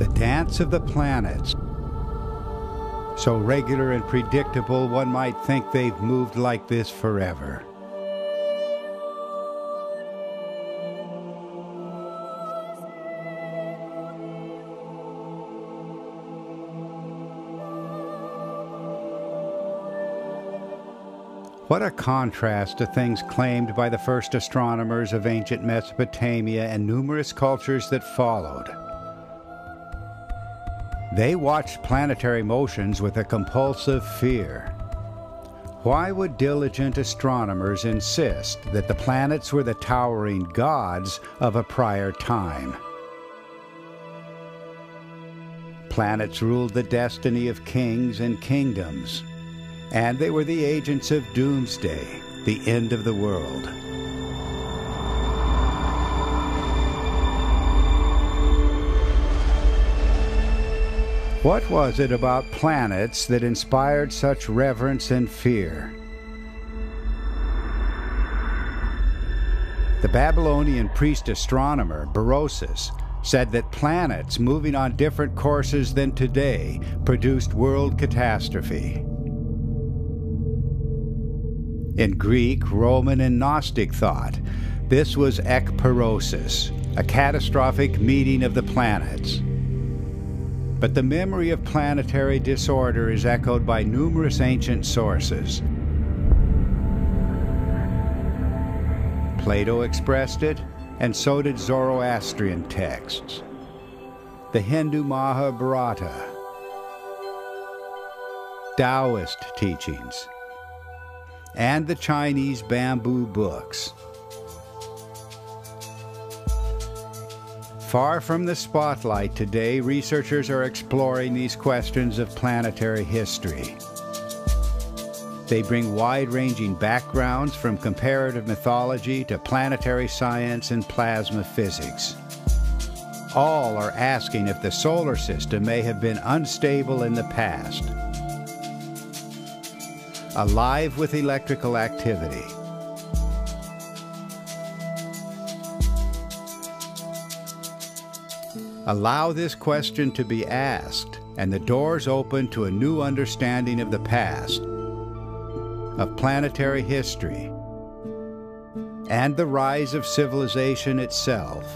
The dance of the planets. So regular and predictable, one might think they've moved like this forever. What a contrast to things claimed by the first astronomers of ancient Mesopotamia and numerous cultures that followed. They watched planetary motions with a compulsive fear. Why would diligent astronomers insist that the planets were the towering gods of a prior time? Planets ruled the destiny of kings and kingdoms, and they were the agents of doomsday, the end of the world. What was it about planets that inspired such reverence and fear? The Babylonian priest-astronomer Berosus said that planets moving on different courses than today produced world catastrophe. In Greek, Roman, and Gnostic thought, this was ekperosis, a catastrophic meeting of the planets. But the memory of planetary disorder is echoed by numerous ancient sources. Plato expressed it, and so did Zoroastrian texts. The Hindu Mahabharata, Taoist teachings, and the Chinese bamboo books. Far from the spotlight today, researchers are exploring these questions of planetary history. They bring wide-ranging backgrounds from comparative mythology to planetary science and plasma physics. All are asking if the solar system may have been unstable in the past, alive with electrical activity. Allow this question to be asked, and the doors open to a new understanding of the past, of planetary history, and the rise of civilization itself.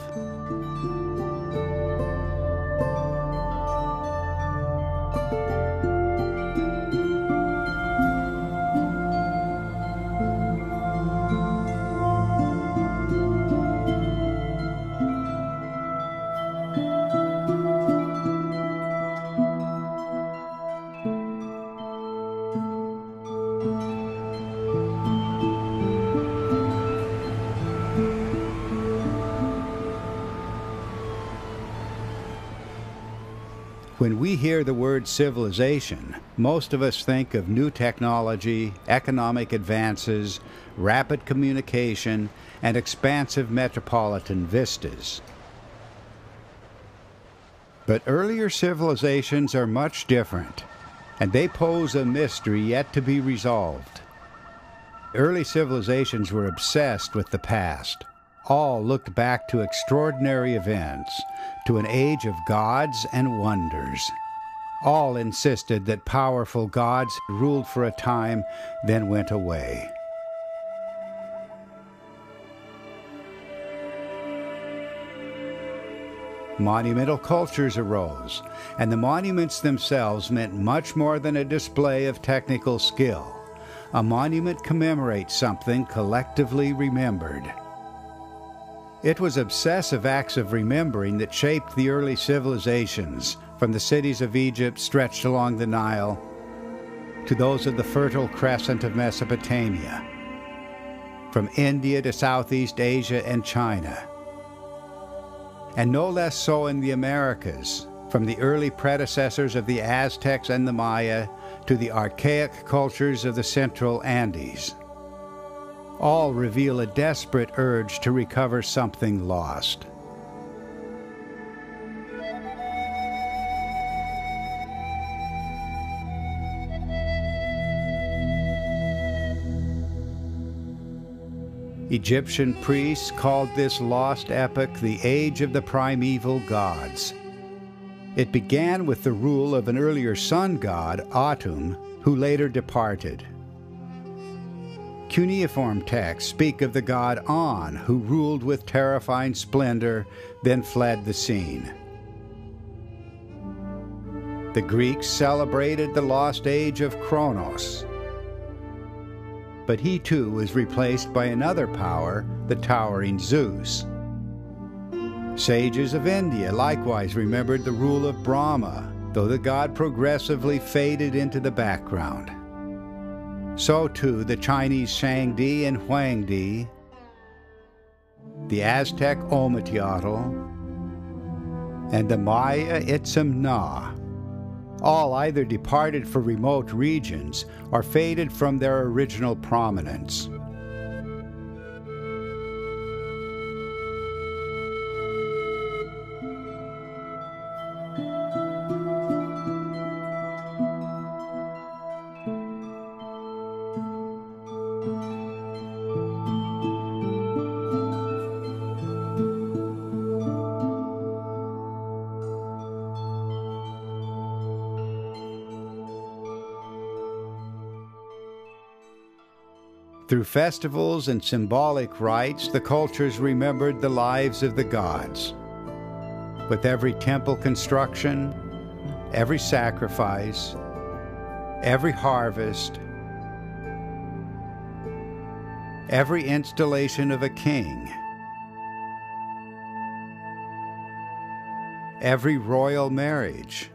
When we hear the word civilization, most of us think of new technology, economic advances, rapid communication, and expansive metropolitan vistas. But earlier civilizations are much different, and they pose a mystery yet to be resolved. Early civilizations were obsessed with the past. All looked back to extraordinary events, to an age of gods and wonders. All insisted that powerful gods ruled for a time, then went away. Monumental cultures arose, and the monuments themselves meant much more than a display of technical skill. A monument commemorates something collectively remembered. It was obsessive acts of remembering that shaped the early civilizations, from the cities of Egypt stretched along the Nile to those of the Fertile Crescent of Mesopotamia, from India to Southeast Asia and China, and no less so in the Americas, from the early predecessors of the Aztecs and the Maya to the archaic cultures of the Central Andes. All reveal a desperate urge to recover something lost. Egyptian priests called this lost epoch the Age of the Primeval Gods. It began with the rule of an earlier sun god, Atum, who later departed. Cuneiform texts speak of the god On, who ruled with terrifying splendor, then fled the scene. The Greeks celebrated the lost age of Kronos, but he too was replaced by another power, the towering Zeus. Sages of India likewise remembered the rule of Brahma, though the god progressively faded into the background. So too the Chinese Shangdi and Huangdi, the Aztec Ometeotl, and the Maya Itzim Na, all either departed for remote regions or faded from their original prominence. Through festivals and symbolic rites, the cultures remembered the lives of the gods. With every temple construction, every sacrifice, every harvest, every installation of a king, every royal marriage,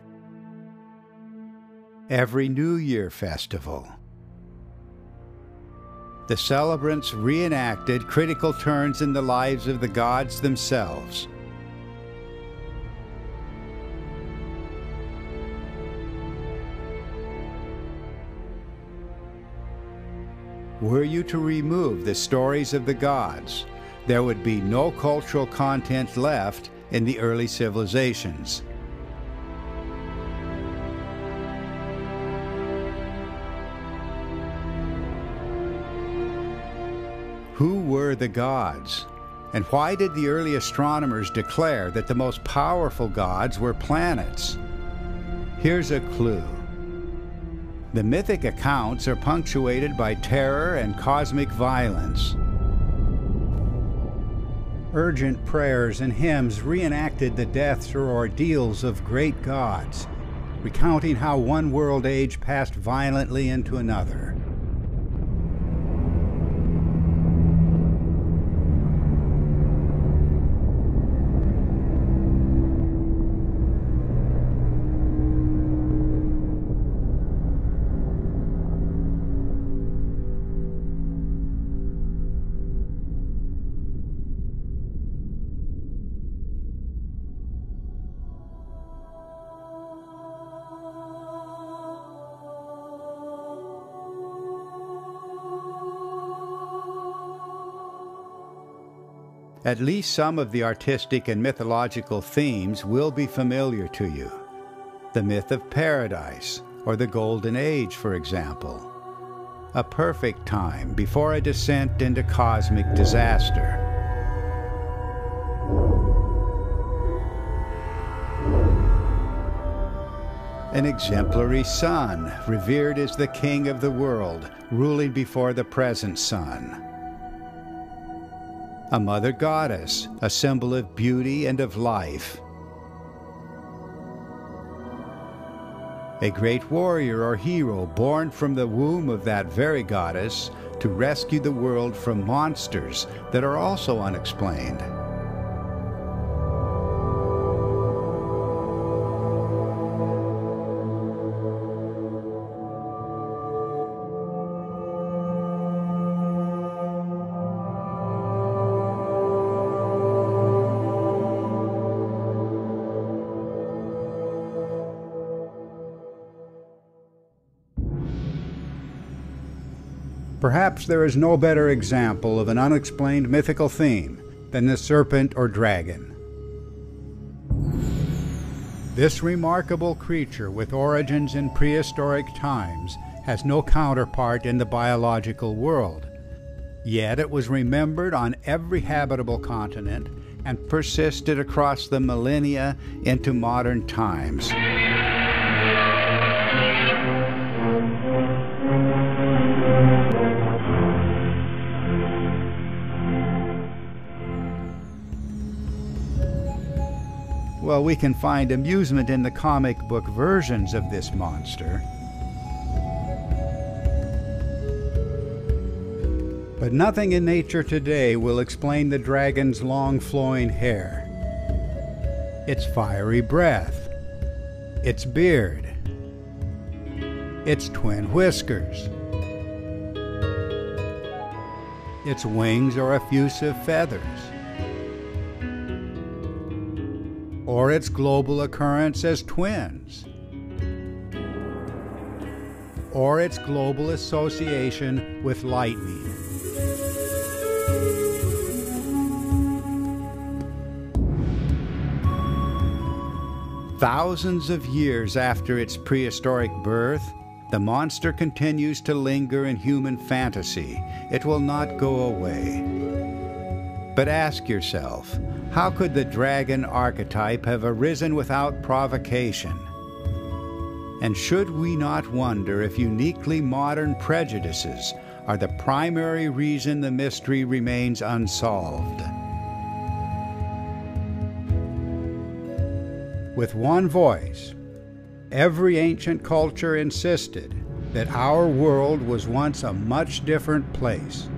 every New Year festival, the celebrants reenacted critical turns in the lives of the gods themselves. Were you to remove the stories of the gods, there would be no cultural content left in the early civilizations. Who were the gods? And why did the early astronomers declare that the most powerful gods were planets? Here's a clue. The mythic accounts are punctuated by terror and cosmic violence. Urgent prayers and hymns reenacted the deaths or ordeals of great gods, recounting how one world age passed violently into another. At least some of the artistic and mythological themes will be familiar to you. The myth of paradise, or the Golden Age, for example. A perfect time before a descent into cosmic disaster. An exemplary sun, revered as the king of the world, ruling before the present sun. A mother goddess, a symbol of beauty and of life. A great warrior or hero born from the womb of that very goddess to rescue the world from monsters that are also unexplained. Perhaps there is no better example of an unexplained mythical theme than the serpent or dragon. This remarkable creature with origins in prehistoric times has no counterpart in the biological world. Yet it was remembered on every habitable continent and persisted across the millennia into modern times. Well, we can find amusement in the comic book versions of this monster. But nothing in nature today will explain the dragon's long flowing hair, its fiery breath, its beard, its twin whiskers, its wings or effusive feathers, or its global occurrence as twins, or its global association with lightning. Thousands of years after its prehistoric birth, the monster continues to linger in human fantasy. It will not go away. But ask yourself, how could the dragon archetype have arisen without provocation? And should we not wonder if uniquely modern prejudices are the primary reason the mystery remains unsolved? With one voice, every ancient culture insisted that our world was once a much different place.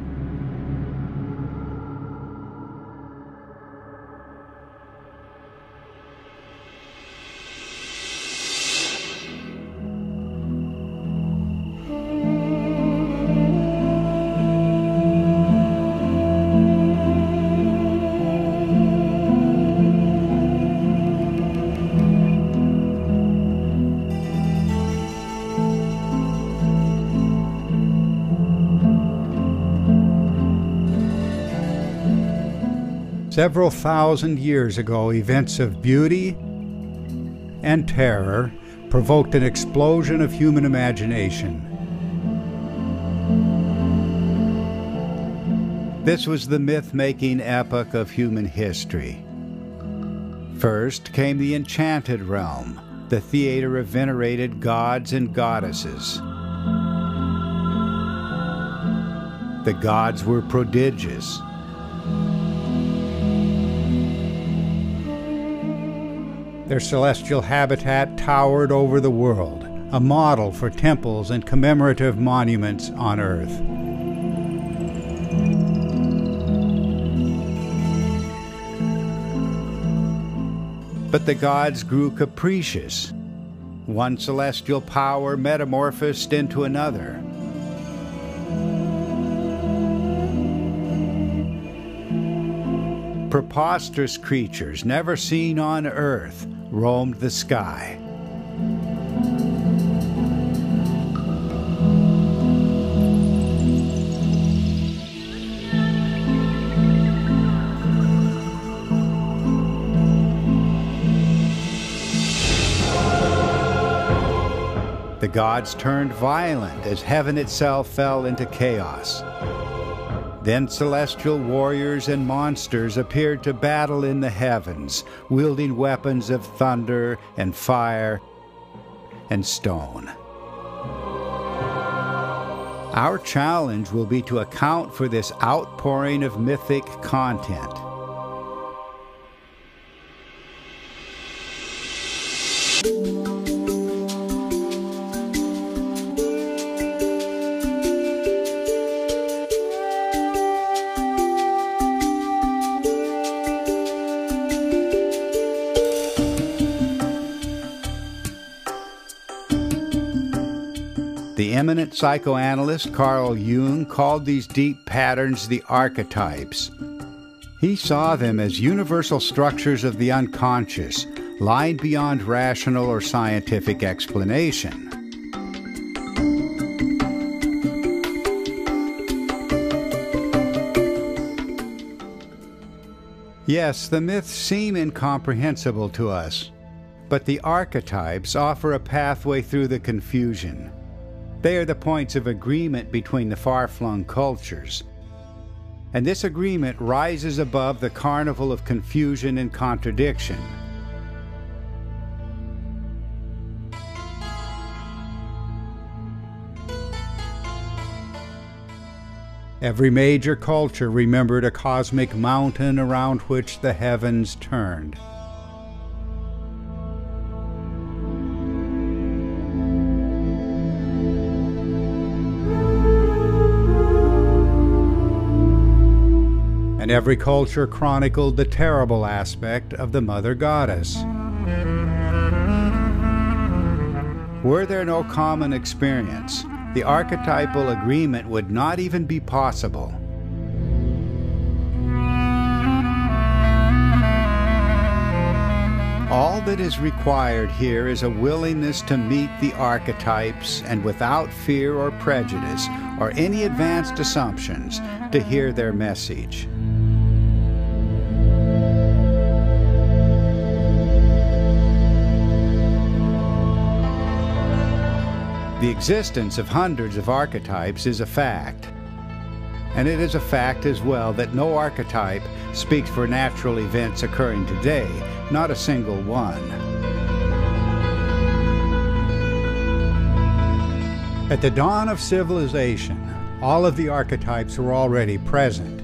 Several thousand years ago, events of beauty and terror provoked an explosion of human imagination. This was the myth-making epoch of human history. First came the enchanted realm, the theater of venerated gods and goddesses. The gods were prodigious. Their celestial habitat towered over the world, a model for temples and commemorative monuments on Earth. But the gods grew capricious. One celestial power metamorphosed into another. Preposterous creatures never seen on Earth roamed the sky. The gods turned violent as heaven itself fell into chaos. Then celestial warriors and monsters appeared to battle in the heavens, wielding weapons of thunder and fire and stone. Our challenge will be to account for this outpouring of mythic content. The eminent psychoanalyst Carl Jung called these deep patterns the archetypes. He saw them as universal structures of the unconscious, lying beyond rational or scientific explanation. Yes, the myths seem incomprehensible to us, but the archetypes offer a pathway through the confusion. They are the points of agreement between the far-flung cultures. And this agreement rises above the carnival of confusion and contradiction. Every major culture remembered a cosmic mountain around which the heavens turned. And every culture chronicled the terrible aspect of the Mother Goddess. Were there no common experience, the archetypal agreement would not even be possible. All that is required here is a willingness to meet the archetypes and without fear or prejudice or any advanced assumptions to hear their message. The existence of hundreds of archetypes is a fact. And it is a fact as well that no archetype speaks for natural events occurring today, not a single one. At the dawn of civilization, all of the archetypes were already present.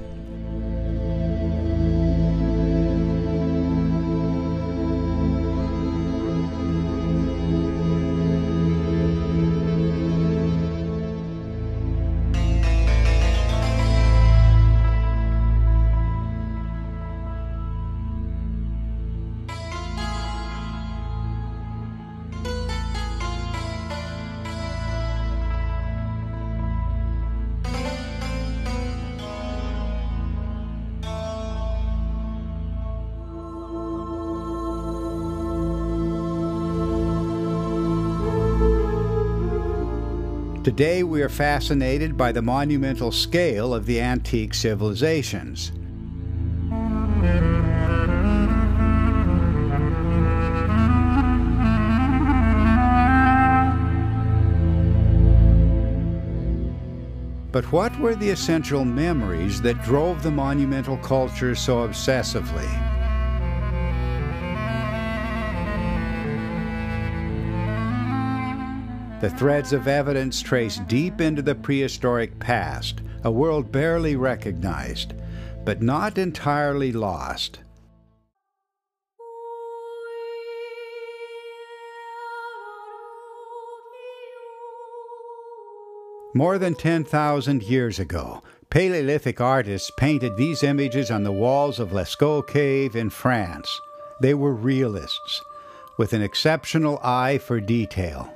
Today we are fascinated by the monumental scale of the antique civilizations. But what were the essential memories that drove the monumental culture so obsessively? The threads of evidence trace deep into the prehistoric past, a world barely recognized, but not entirely lost. More than 10,000 years ago, Paleolithic artists painted these images on the walls of Lascaux Cave in France. They were realists, with an exceptional eye for detail.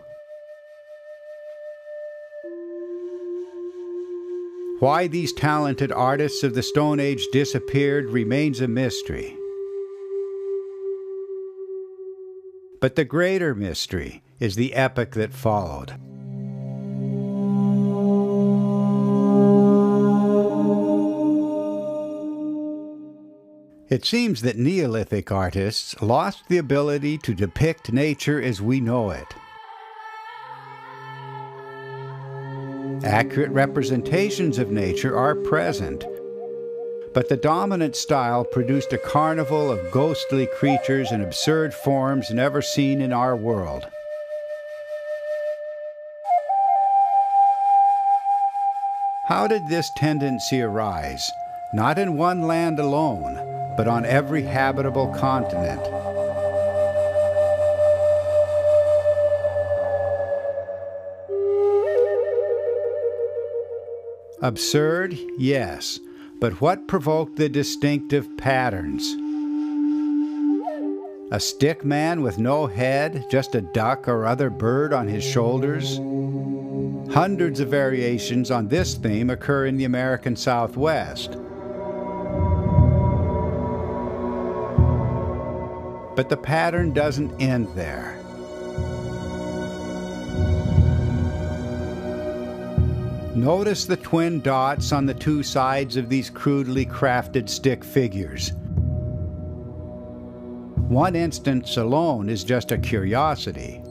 Why these talented artists of the Stone Age disappeared remains a mystery. But the greater mystery is the epoch that followed. It seems that Neolithic artists lost the ability to depict nature as we know it. Accurate representations of nature are present, but the dominant style produced a carnival of ghostly creatures and absurd forms never seen in our world. How did this tendency arise? Not in one land alone, but on every habitable continent. Absurd, yes, but what provoked the distinctive patterns? A stick man with no head, just a duck or other bird on his shoulders? Hundreds of variations on this theme occur in the American Southwest. But the pattern doesn't end there. Notice the twin dots on the two sides of these crudely crafted stick figures. One instance alone is just a curiosity.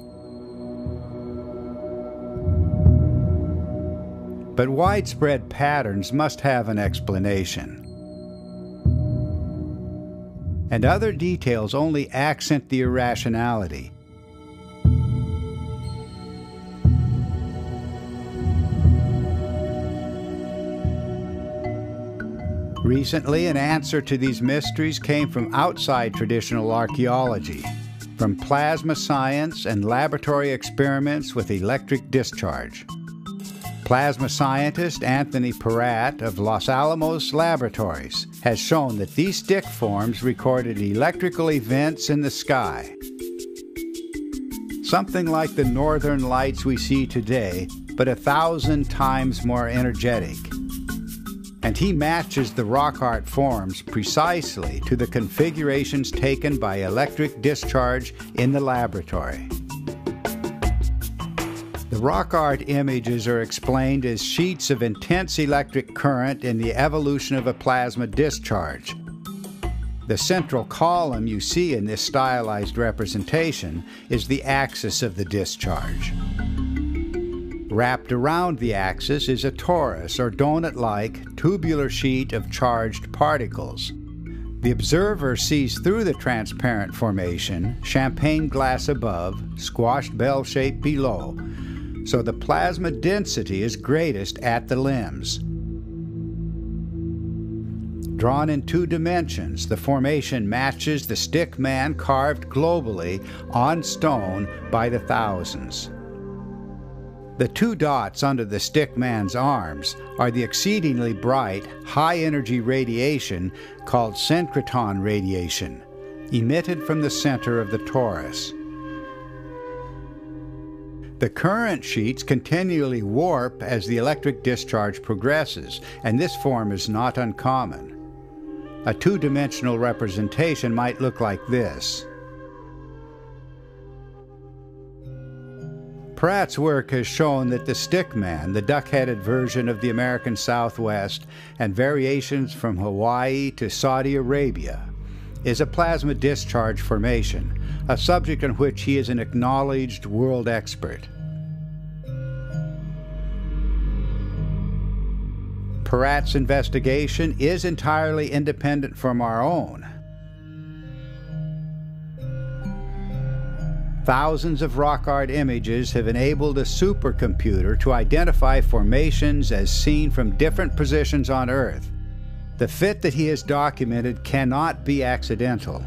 But widespread patterns must have an explanation. And other details only accent the irrationality. Recently, an answer to these mysteries came from outside traditional archaeology, from plasma science and laboratory experiments with electric discharge. Plasma scientist Anthony Peratt of Los Alamos Laboratories has shown that these stick forms recorded electrical events in the sky. Something like the northern lights we see today, but 1,000 times more energetic. And he matches the rock art forms precisely to the configurations taken by electric discharge in the laboratory. The rock art images are explained as sheets of intense electric current in the evolution of a plasma discharge. The central column you see in this stylized representation is the axis of the discharge. Wrapped around the axis is a torus or donut-like tubular sheet of charged particles. The observer sees through the transparent formation, champagne glass above, squashed bell shape below, so the plasma density is greatest at the limbs. Drawn in 2 dimensions, the formation matches the stick man carved globally on stone by the thousands. The 2 dots under the stick man's arms are the exceedingly bright, high-energy radiation called synchrotron radiation, emitted from the center of the torus. The current sheets continually warp as the electric discharge progresses, and this form is not uncommon. A 2-dimensional representation might look like this. Peratt's work has shown that the stickman, the duck-headed version of the American Southwest, and variations from Hawaii to Saudi Arabia, is a plasma discharge formation, a subject on which he is an acknowledged world expert. Peratt's investigation is entirely independent from our own. Thousands of rock art images have enabled a supercomputer to identify formations as seen from different positions on Earth. The fit that he has documented cannot be accidental.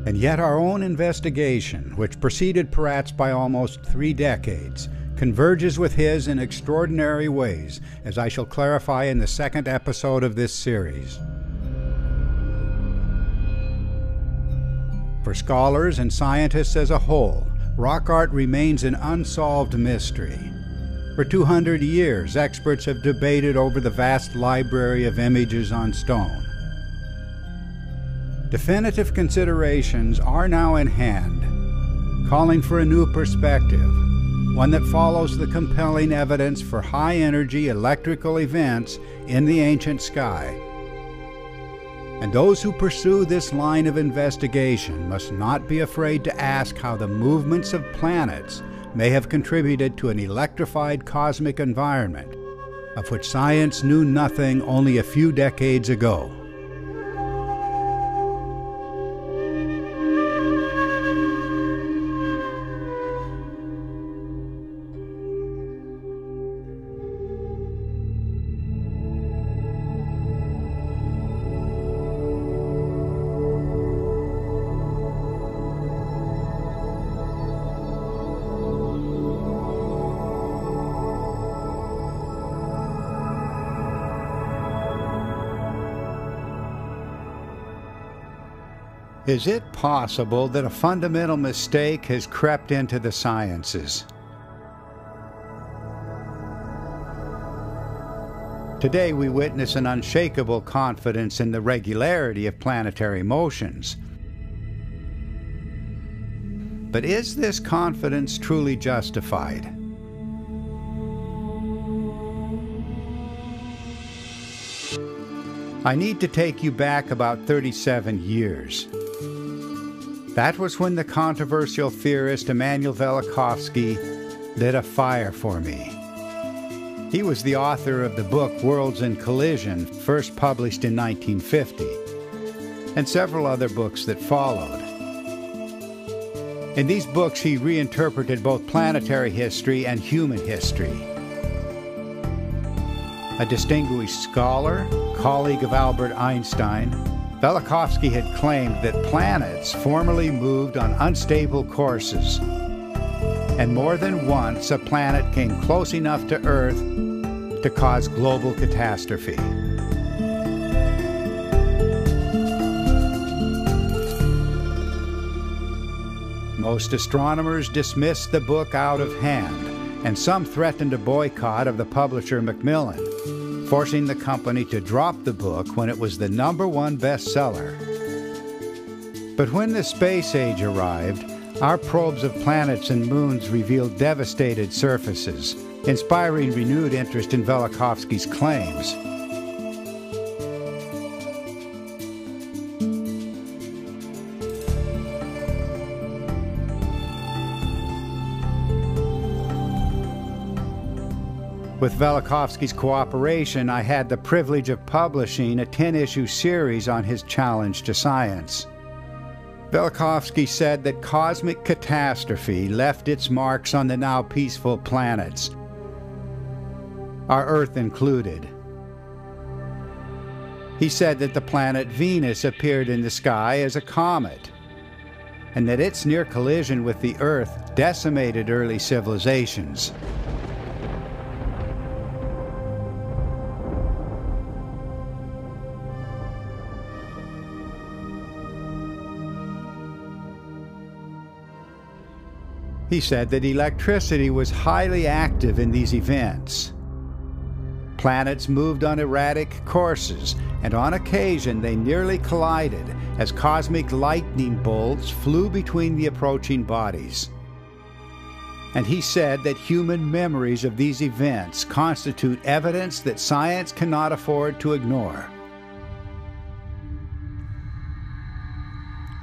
And yet our own investigation, which preceded Peratt's by almost 3 decades, converges with his in extraordinary ways, as I shall clarify in the 2nd episode of this series. For scholars and scientists as a whole, rock art remains an unsolved mystery. For 200 years, experts have debated over the vast library of images on stone. Definitive considerations are now in hand, calling for a new perspective, one that follows the compelling evidence for high-energy electrical events in the ancient sky. And those who pursue this line of investigation must not be afraid to ask how the movements of planets may have contributed to an electrified cosmic environment, of which science knew nothing only a few decades ago. Is it possible that a fundamental mistake has crept into the sciences? Today we witness an unshakable confidence in the regularity of planetary motions. But is this confidence truly justified? I need to take you back about 37 years. That was when the controversial theorist Immanuel Velikovsky lit a fire for me. He was the author of the book Worlds in Collision, first published in 1950, and several other books that followed. In these books, he reinterpreted both planetary history and human history. A distinguished scholar, colleague of Albert Einstein, Velikovsky had claimed that planets formerly moved on unstable courses, and more than once a planet came close enough to Earth to cause global catastrophe. Most astronomers dismissed the book out of hand, and some threatened a boycott of the publisher Macmillan, forcing the company to drop the book when it was the #1 bestseller. But when the space age arrived, our probes of planets and moons revealed devastated surfaces, inspiring renewed interest in Velikovsky's claims. With Velikovsky's cooperation, I had the privilege of publishing a 10-issue series on his challenge to science. Velikovsky said that cosmic catastrophe left its marks on the now peaceful planets, our Earth included. He said that the planet Venus appeared in the sky as a comet, and that its near collision with the Earth decimated early civilizations. He said that electricity was highly active in these events. Planets moved on erratic courses, and on occasion they nearly collided as cosmic lightning bolts flew between the approaching bodies. And he said that human memories of these events constitute evidence that science cannot afford to ignore.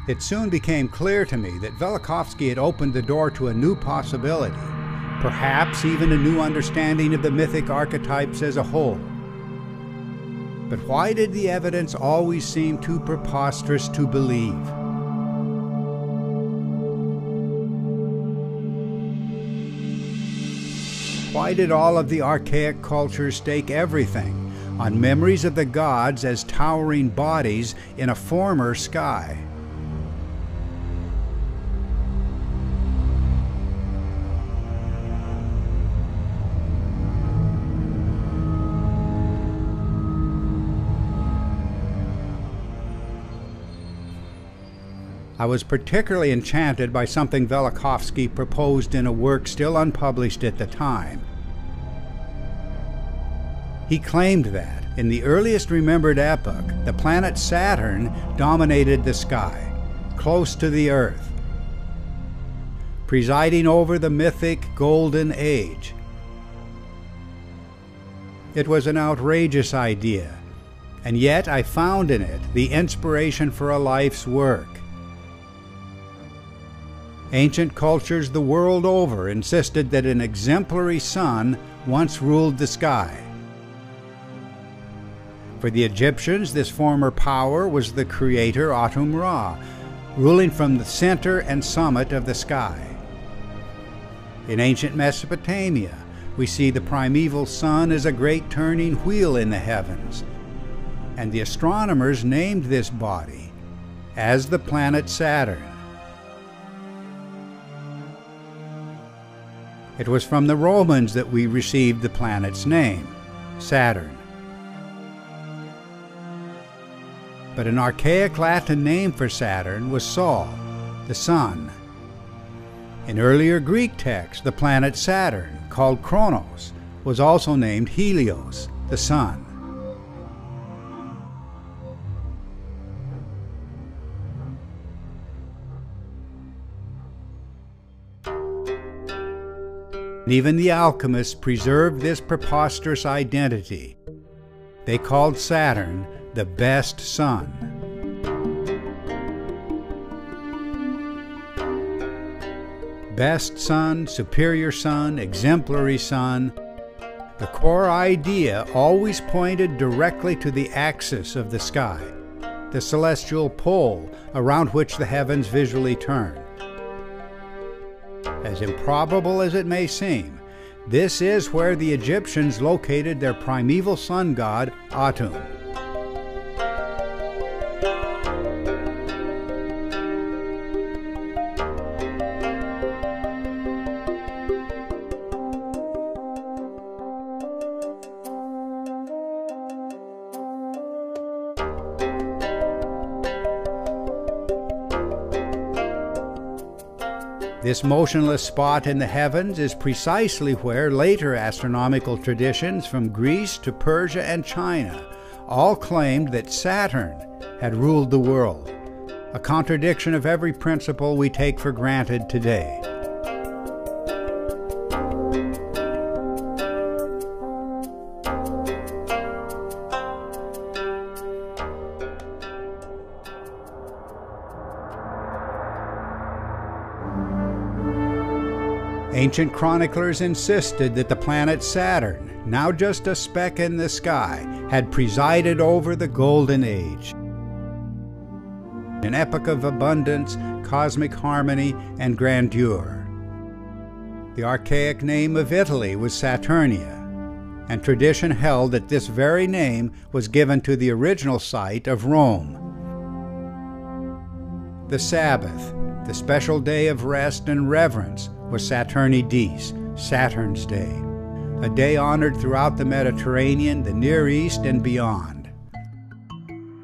It soon became clear to me that Velikovsky had opened the door to a new possibility, perhaps even a new understanding of the mythic archetypes as a whole. But why did the evidence always seem too preposterous to believe? Why did all of the archaic cultures stake everything on memories of the gods as towering bodies in a former sky? I was particularly enchanted by something Velikovsky proposed in a work still unpublished at the time. He claimed that, in the earliest remembered epoch, the planet Saturn dominated the sky, close to the Earth, presiding over the mythic Golden Age. It was an outrageous idea, and yet I found in it the inspiration for a life's work. Ancient cultures the world over insisted that an exemplary sun once ruled the sky. For the Egyptians, this former power was the creator Atum-Ra, ruling from the center and summit of the sky. In ancient Mesopotamia, we see the primeval sun as a great turning wheel in the heavens, and the astronomers named this body as the planet Saturn. It was from the Romans that we received the planet's name, Saturn. But an archaic Latin name for Saturn was Sol, the sun. In earlier Greek texts, the planet Saturn, called Kronos, was also named Helios, the sun. Even the alchemists preserved this preposterous identity. They called Saturn the best sun. Best sun, superior sun, exemplary sun. The core idea always pointed directly to the axis of the sky, the celestial pole around which the heavens visually turn. As improbable as it may seem, this is where the Egyptians located their primeval sun god, Atum. This motionless spot in the heavens is precisely where later astronomical traditions from Greece to Persia and China all claimed that Saturn had ruled the world, a contradiction of every principle we take for granted today. Ancient chroniclers insisted that the planet Saturn, now just a speck in the sky, had presided over the Golden Age, an epoch of abundance, cosmic harmony, and grandeur. The archaic name of Italy was Saturnia, and tradition held that this very name was given to the original site of Rome. The Sabbath, the special day of rest and reverence, was Saturni Dies, Saturn's Day, a day honored throughout the Mediterranean, the Near East, and beyond.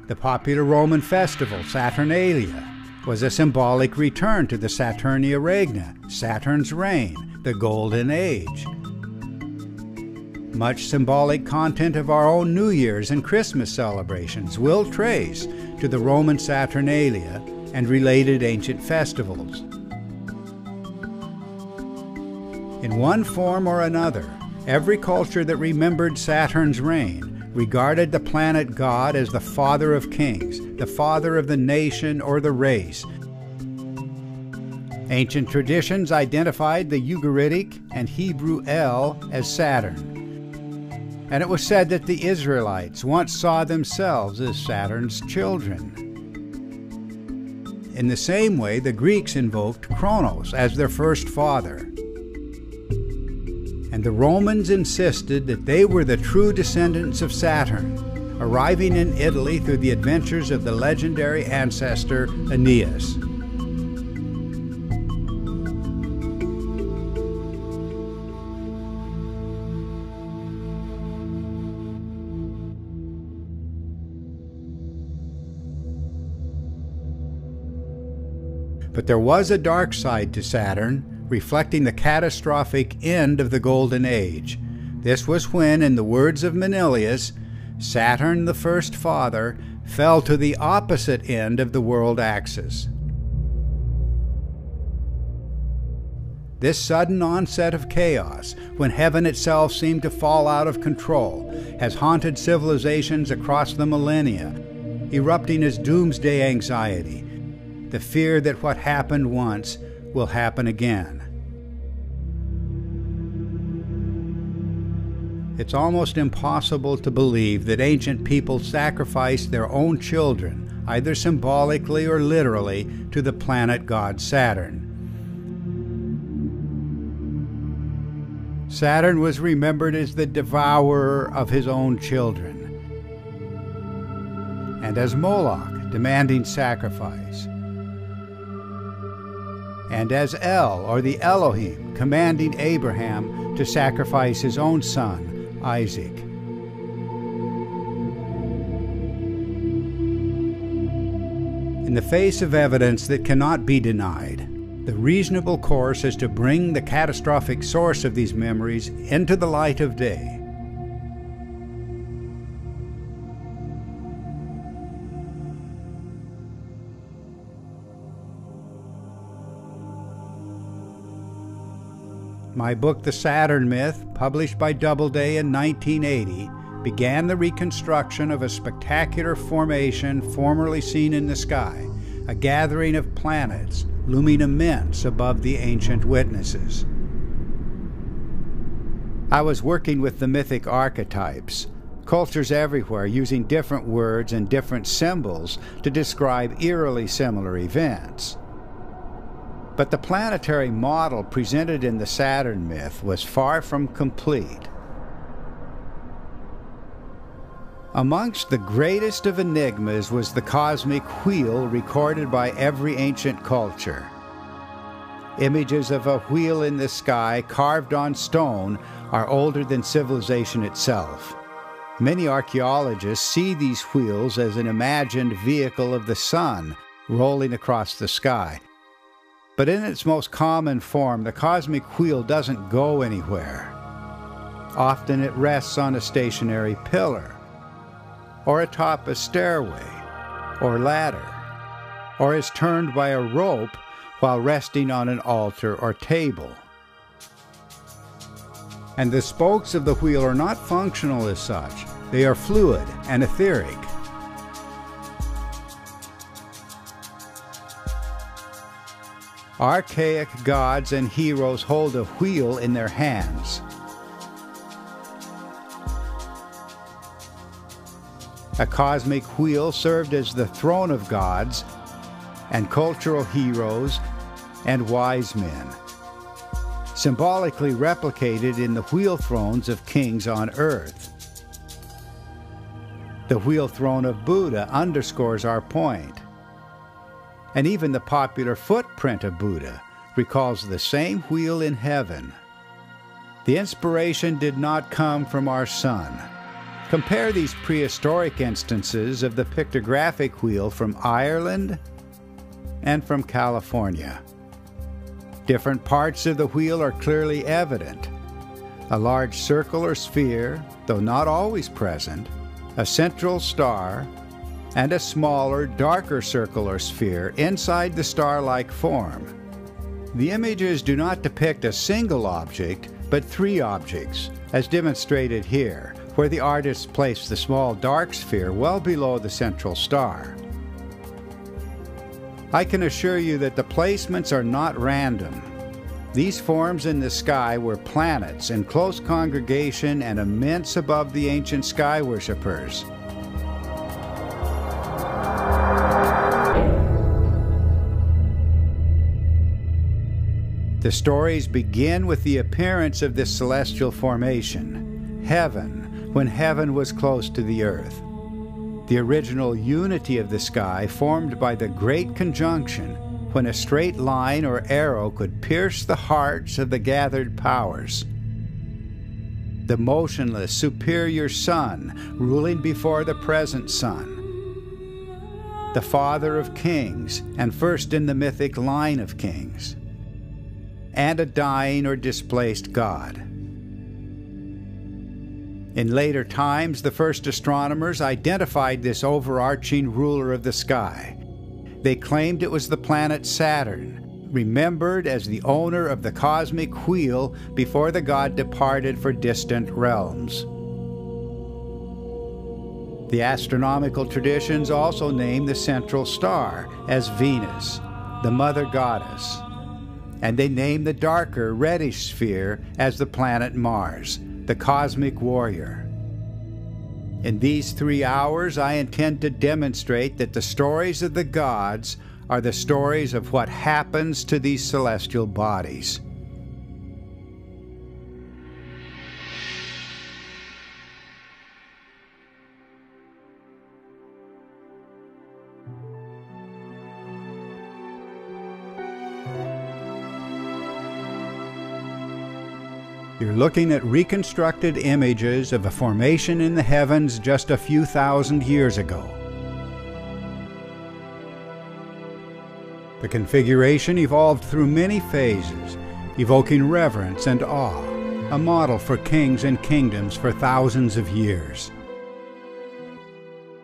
The popular Roman festival, Saturnalia, was a symbolic return to the Saturnia Regna, Saturn's reign, the Golden Age. Much symbolic content of our own New Year's and Christmas celebrations will trace to the Roman Saturnalia and related ancient festivals. In one form or another, every culture that remembered Saturn's reign regarded the planet god as the father of kings, the father of the nation or the race. Ancient traditions identified the Ugaritic and Hebrew El as Saturn, and it was said that the Israelites once saw themselves as Saturn's children. In the same way, the Greeks invoked Kronos as their first father. And the Romans insisted that they were the true descendants of Saturn, arriving in Italy through the adventures of the legendary ancestor Aeneas. But there was a dark side to Saturn, reflecting the catastrophic end of the Golden Age. This was when, in the words of Manilius, Saturn, the first father, fell to the opposite end of the world axis. This sudden onset of chaos, when heaven itself seemed to fall out of control, has haunted civilizations across the millennia, erupting as doomsday anxiety, the fear that what happened once will happen again. It's almost impossible to believe that ancient people sacrificed their own children, either symbolically or literally, to the planet god Saturn. Saturn was remembered as the devourer of his own children, and as Moloch, demanding sacrifice, and as El, or the Elohim, commanding Abraham to sacrifice his own son, Isaac. In the face of evidence that cannot be denied, the reasonable course is to bring the catastrophic source of these memories into the light of day. My book, The Saturn Myth, published by Doubleday in 1980, began the reconstruction of a spectacular formation formerly seen in the sky, a gathering of planets looming immense above the ancient witnesses. I was working with the mythic archetypes, cultures everywhere using different words and different symbols to describe eerily similar events. But the planetary model presented in the Saturn myth was far from complete. Amongst the greatest of enigmas was the cosmic wheel recorded by every ancient culture. Images of a wheel in the sky carved on stone are older than civilization itself. Many archaeologists see these wheels as an imagined vehicle of the sun rolling across the sky. But in its most common form, the cosmic wheel doesn't go anywhere. Often it rests on a stationary pillar, or atop a stairway or ladder, or is turned by a rope while resting on an altar or table. And the spokes of the wheel are not functional as such. They are fluid and etheric. Archaic gods and heroes hold a wheel in their hands. A cosmic wheel served as the throne of gods and cultural heroes and wise men, symbolically replicated in the wheel thrones of kings on earth. The wheel throne of Buddha underscores our point, and even the popular footprint of Buddha recalls the same wheel in heaven. The inspiration did not come from our sun. Compare these prehistoric instances of the pictographic wheel from Ireland and from California. Different parts of the wheel are clearly evident. A large circle or sphere, though not always present, a central star, and a smaller, darker circle or sphere inside the star-like form. The images do not depict a single object, but three objects, as demonstrated here, where the artist placed the small dark sphere well below the central star. I can assure you that the placements are not random. These forms in the sky were planets in close congregation and immense above the ancient sky worshippers. The stories begin with the appearance of this celestial formation, heaven, when heaven was close to the earth. The original unity of the sky formed by the Great Conjunction, when a straight line or arrow could pierce the hearts of the gathered powers. The motionless, superior sun, ruling before the present sun. The father of kings, and first in the mythic line of kings. And a dying or displaced god. In later times, the first astronomers identified this overarching ruler of the sky. They claimed it was the planet Saturn, remembered as the owner of the cosmic wheel before the god departed for distant realms. The astronomical traditions also name the central star as Venus, the mother goddess, and they name the darker reddish sphere as the planet Mars, the cosmic warrior. In these 3 hours, I intend to demonstrate that the stories of the gods are the stories of what happens to these celestial bodies. You're looking at reconstructed images of a formation in the heavens just a few thousand years ago. The configuration evolved through many phases, evoking reverence and awe, a model for kings and kingdoms for thousands of years.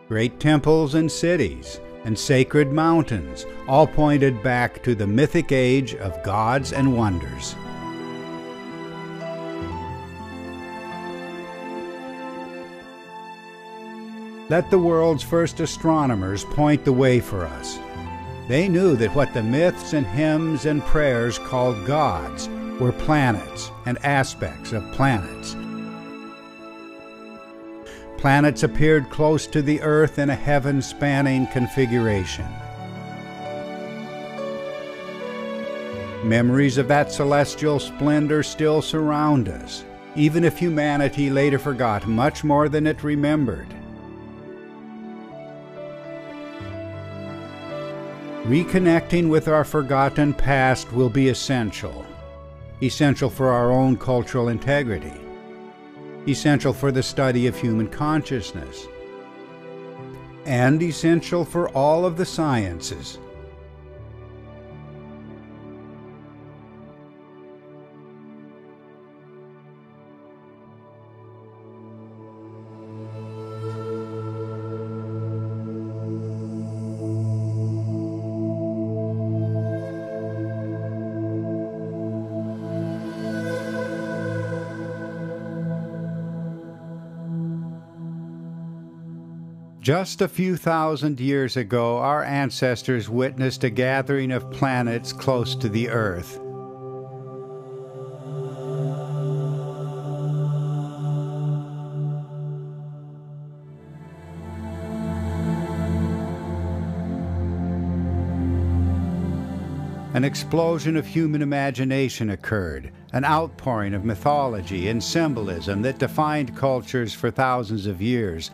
Great temples and cities, and sacred mountains all pointed back to the mythic age of gods and wonders. Let the world's first astronomers point the way for us. They knew that what the myths and hymns and prayers called gods were planets and aspects of planets. Planets appeared close to the Earth in a heaven-spanning configuration. Memories of that celestial splendor still surround us, even if humanity later forgot much more than it remembered. Reconnecting with our forgotten past will be essential for our own cultural integrity, essential for the study of human consciousness, and essential for all of the sciences. Just a few thousand years ago, our ancestors witnessed a gathering of planets close to the Earth. An explosion of human imagination occurred, an outpouring of mythology and symbolism that defined cultures for thousands of years.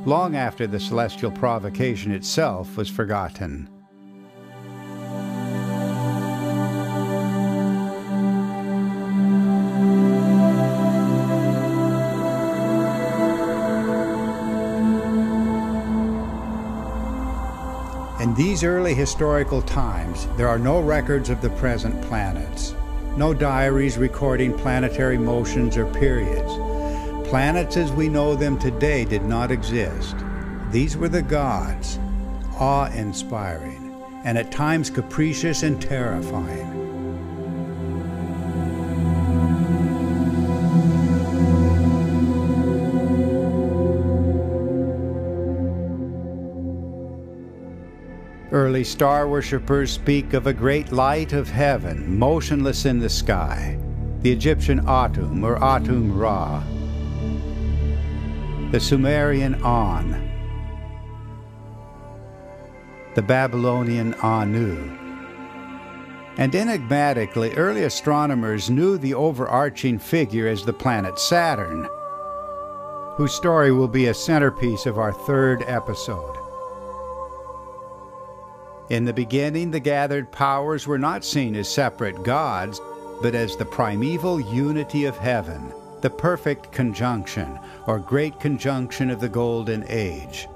Long after the celestial provocation itself was forgotten. In these early historical times, there are no records of the present planets, no diaries recording planetary motions or periods. Planets as we know them today did not exist. These were the gods, awe-inspiring, and at times capricious and terrifying. Early star worshippers speak of a great light of heaven, motionless in the sky, the Egyptian Atum or Atum Ra, the Sumerian An, the Babylonian Anu. And enigmatically, early astronomers knew the overarching figure as the planet Saturn, whose story will be a centerpiece of our third episode. In the beginning, the gathered powers were not seen as separate gods, but as the primeval unity of heaven, the perfect conjunction, or great conjunction of the Golden Age.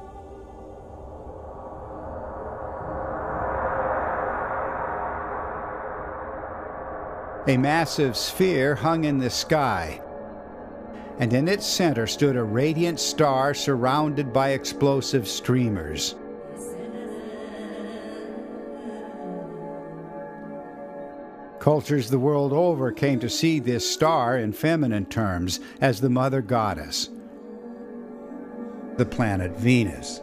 A massive sphere hung in the sky, and in its center stood a radiant star surrounded by explosive streamers. Cultures the world over came to see this star in feminine terms as the mother goddess, the planet Venus.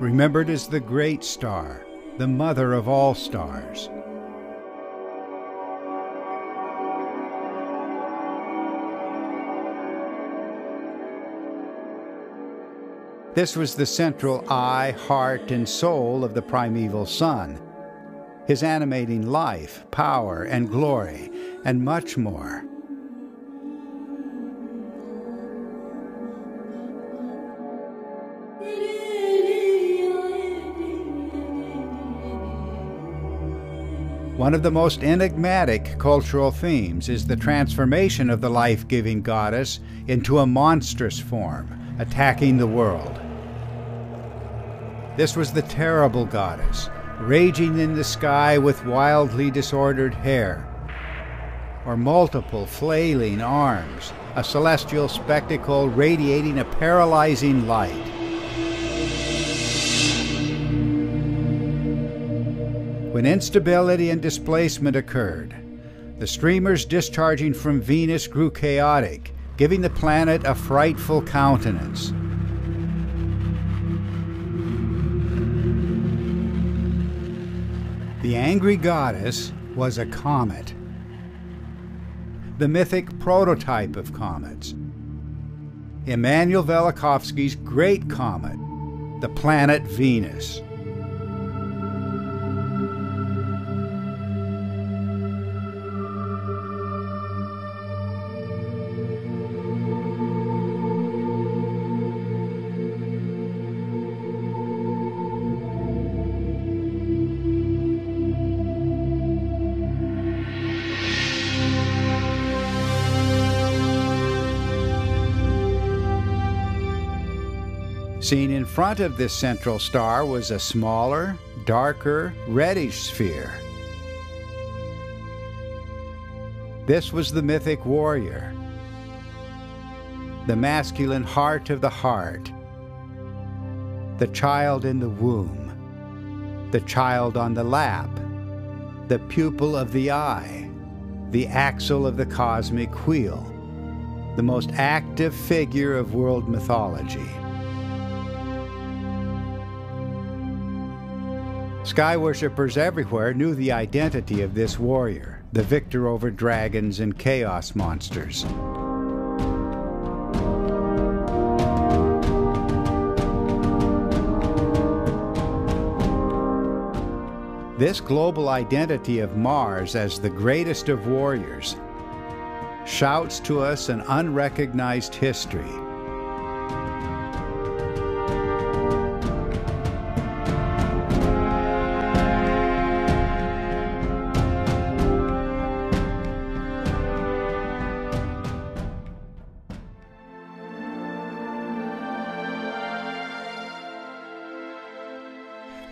Remembered as the great star, the mother of all stars. This was the central eye, heart, and soul of the primeval sun, his animating life, power, and glory, and much more. One of the most enigmatic cultural themes is the transformation of the life-giving goddess into a monstrous form, attacking the world. This was the terrible goddess, raging in the sky with wildly disordered hair, or multiple flailing arms, a celestial spectacle radiating a paralyzing light. When instability and displacement occurred, the streamers discharging from Venus grew chaotic, giving the planet a frightful countenance. The angry goddess was a comet, the mythic prototype of comets. Immanuel Velikovsky's great comet, the planet Venus. Seen in front of this central star was a smaller, darker, reddish sphere. This was the mythic warrior, the masculine heart of the heart, the child in the womb, the child on the lap, the pupil of the eye, the axle of the cosmic wheel, the most active figure of world mythology. Sky worshippers everywhere knew the identity of this warrior, the victor over dragons and chaos monsters. This global identity of Mars as the greatest of warriors shouts to us an unrecognized history.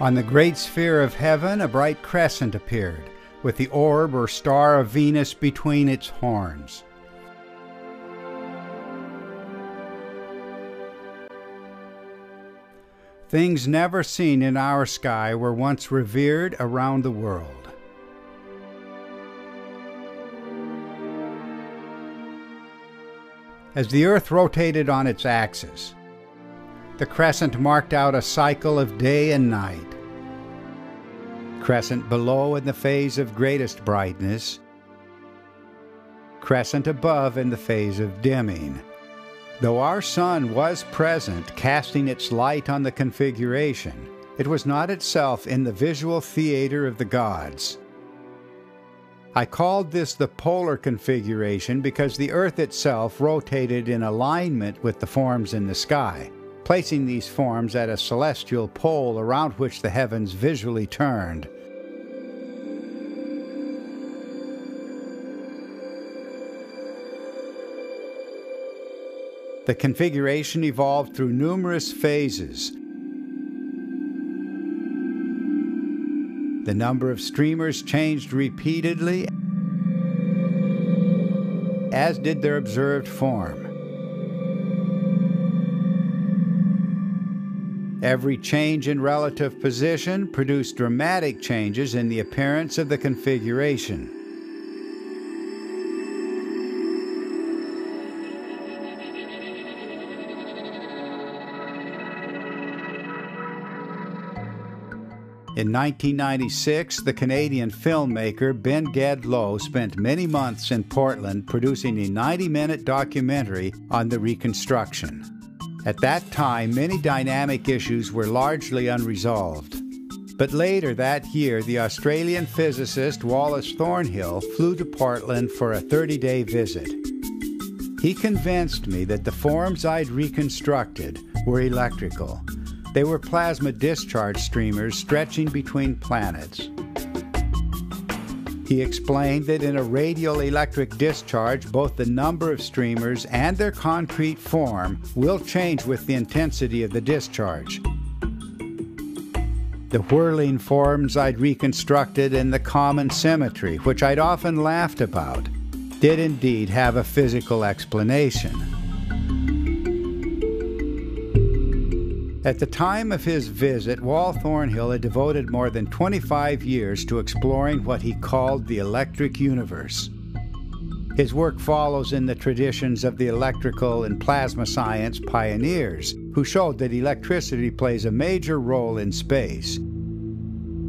On the great sphere of heaven, a bright crescent appeared, with the orb or star of Venus between its horns. Things never seen in our sky were once revered around the world. As the Earth rotated on its axis, the crescent marked out a cycle of day and night. Crescent below in the phase of greatest brightness, crescent above in the phase of dimming. Though our sun was present, casting its light on the configuration, it was not itself in the visual theater of the gods. I called this the polar configuration because the Earth itself rotated in alignment with the forms in the sky, placing these forms at a celestial pole around which the heavens visually turned. The configuration evolved through numerous phases. The number of streamers changed repeatedly, as did their observed form. Every change in relative position produced dramatic changes in the appearance of the configuration. In 1996, the Canadian filmmaker Ben Gadlow spent many months in Portland producing a 90-minute documentary on the reconstruction. At that time, many dynamic issues were largely unresolved. But later that year, the Australian physicist Wallace Thornhill flew to Portland for a 30-day visit. He convinced me that the forms I'd reconstructed were electrical. They were plasma discharge streamers stretching between planets. He explained that in a radial electric discharge, both the number of streamers and their concrete form will change with the intensity of the discharge. The whirling forms I'd reconstructed and the common symmetry, which I'd often laughed about, did indeed have a physical explanation. At the time of his visit, Wal Thornhill had devoted more than 25 years to exploring what he called the electric universe. His work follows in the traditions of the electrical and plasma science pioneers, who showed that electricity plays a major role in space.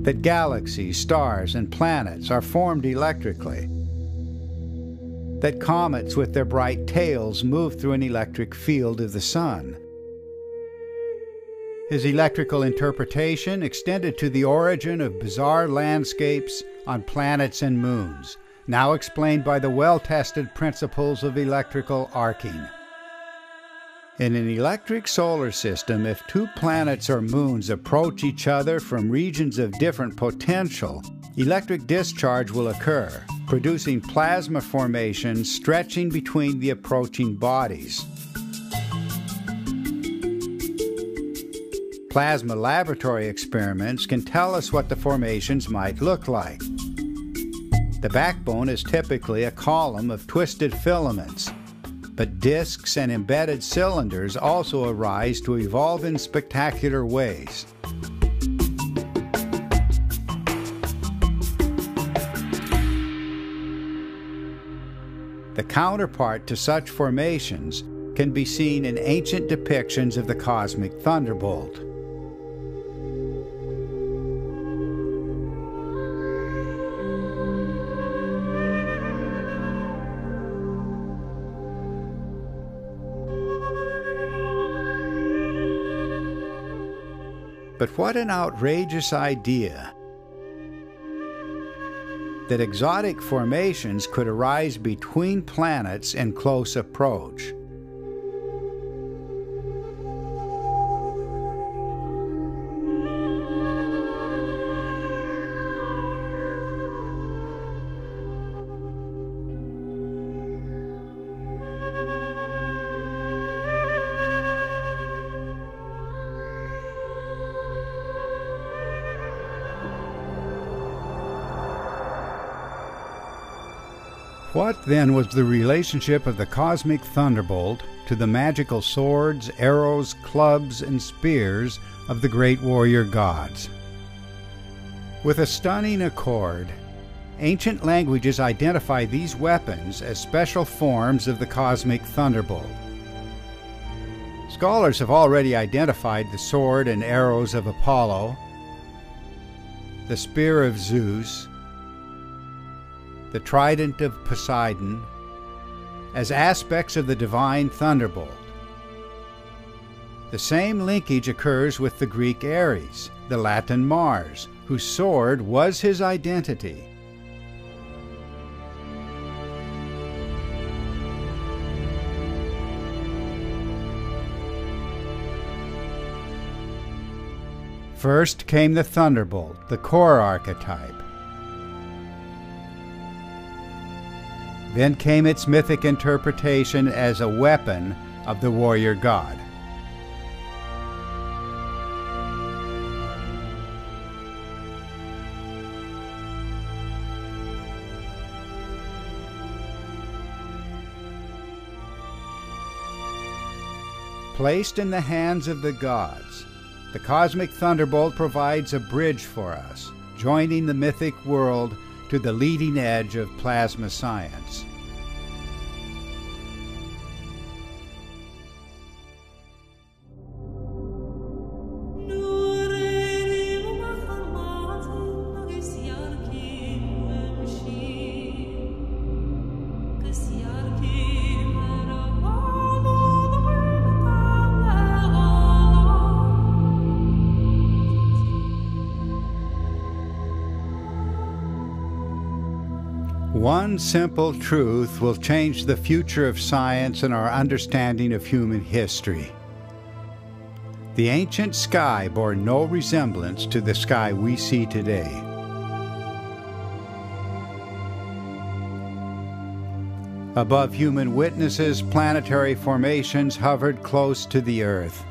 that galaxies, stars, and planets are formed electrically, that comets with their bright tails move through an electric field of the sun. His electrical interpretation extended to the origin of bizarre landscapes on planets and moons, now explained by the well-tested principles of electrical arcing. In an electric solar system, if two planets or moons approach each other from regions of different potential, electric discharge will occur, producing plasma formations stretching between the approaching bodies. Plasma laboratory experiments can tell us what the formations might look like. The backbone is typically a column of twisted filaments, but disks and embedded cylinders also arise to evolve in spectacular ways. The counterpart to such formations can be seen in ancient depictions of the cosmic thunderbolt. But what an outrageous idea that exotic formations could arise between planets in close approach. What then was the relationship of the cosmic thunderbolt to the magical swords, arrows, clubs, and spears of the great warrior gods? With a stunning accord, ancient languages identify these weapons as special forms of the cosmic thunderbolt. Scholars have already identified the sword and arrows of Apollo, the spear of Zeus, the trident of Poseidon, as aspects of the divine thunderbolt. The same linkage occurs with the Greek Ares, the Latin Mars, whose sword was his identity. First came the thunderbolt, the core archetype. Then came its mythic interpretation as a weapon of the warrior god. Placed in the hands of the gods, the cosmic thunderbolt provides a bridge for us, joining the mythic world to the leading edge of plasma science. One simple truth will change the future of science and our understanding of human history. The ancient sky bore no resemblance to the sky we see today. Above human witnesses, planetary formations hovered close to the Earth.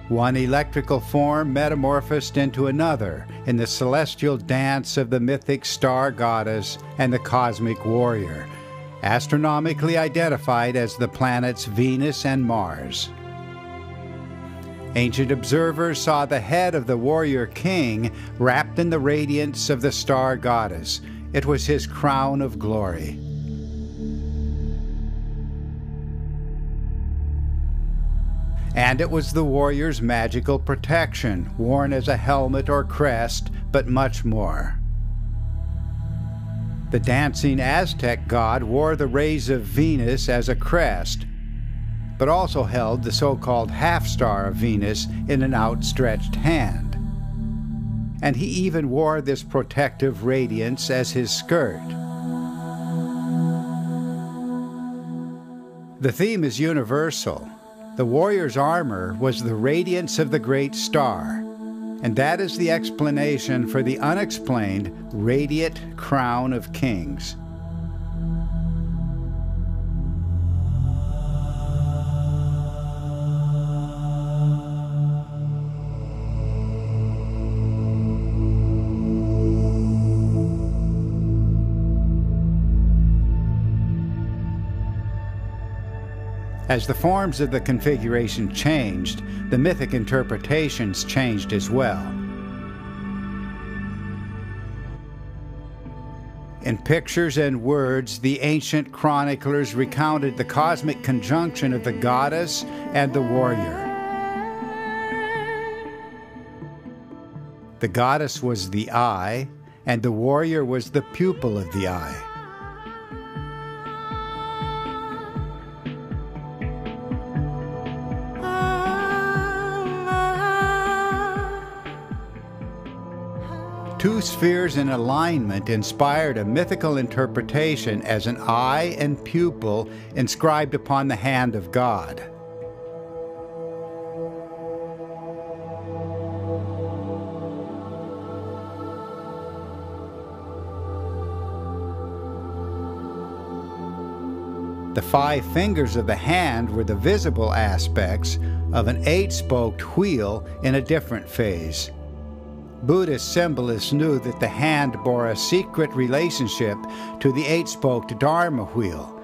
One electrical form metamorphosed into another in the celestial dance of the mythic star goddess and the cosmic warrior, astronomically identified as the planets Venus and Mars. Ancient observers saw the head of the warrior king wrapped in the radiance of the star goddess. It was his crown of glory. And it was the warrior's magical protection, worn as a helmet or crest, but much more. The dancing Aztec god wore the rays of Venus as a crest, but also held the so-called half-star of Venus in an outstretched hand. And he even wore this protective radiance as his skirt. The theme is universal. The warrior's armor was the radiance of the great star, and that is the explanation for the unexplained radiant crown of kings. As the forms of the configuration changed, the mythic interpretations changed as well. In pictures and words, the ancient chroniclers recounted the cosmic conjunction of the goddess and the warrior. The goddess was the eye, and the warrior was the pupil of the eye. Two spheres in alignment inspired a mythical interpretation as an eye and pupil inscribed upon the hand of God. The 5 fingers of the hand were the visible aspects of an 8-spoked wheel in a different phase. Buddhist symbolists knew that the hand bore a secret relationship to the 8-spoked Dharma wheel.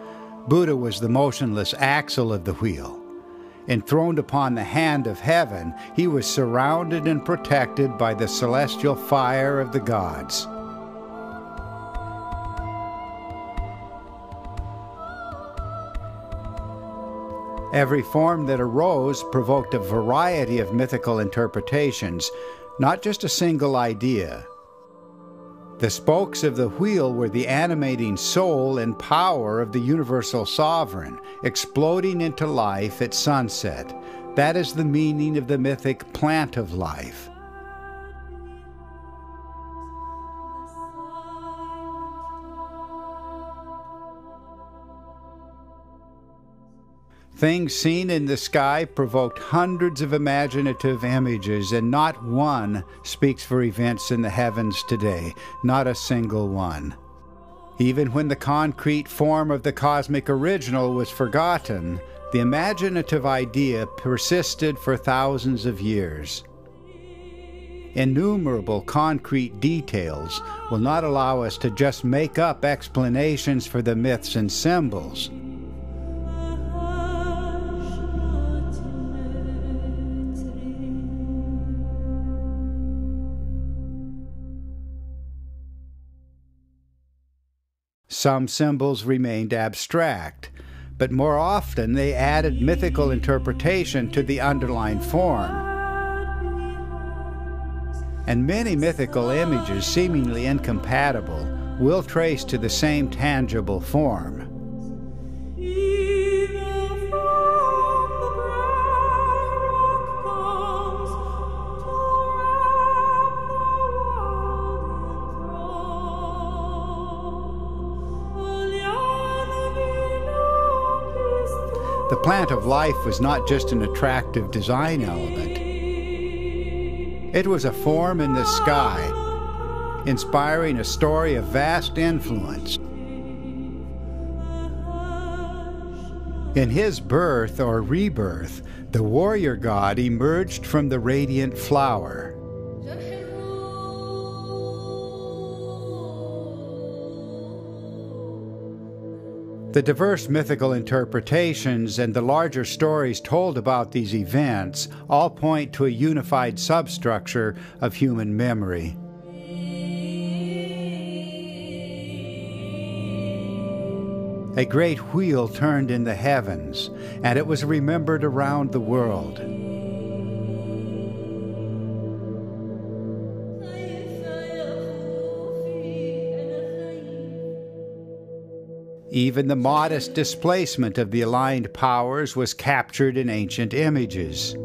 Buddha was the motionless axle of the wheel. Enthroned upon the hand of heaven, he was surrounded and protected by the celestial fire of the gods. Every form that arose provoked a variety of mythical interpretations, not just a single idea. The spokes of the wheel were the animating soul and power of the universal sovereign, exploding into life at sunset. That is the meaning of the mythic plant of life. Things seen in the sky provoked hundreds of imaginative images, and not one speaks for events in the heavens today, not a single one. Even when the concrete form of the cosmic original was forgotten, the imaginative idea persisted for thousands of years. Innumerable concrete details will not allow us to just make up explanations for the myths and symbols. Some symbols remained abstract, but more often they added mythical interpretation to the underlying form. And many mythical images, seemingly incompatible, will trace to the same tangible form. The plant of life was not just an attractive design element. It was a form in the sky, inspiring a story of vast influence. In his birth or rebirth, the warrior god emerged from the radiant flower. The diverse mythical interpretations and the larger stories told about these events all point to a unified substructure of human memory. A great wheel turned in the heavens, and it was remembered around the world. Even the modest displacement of the aligned powers was captured in ancient images.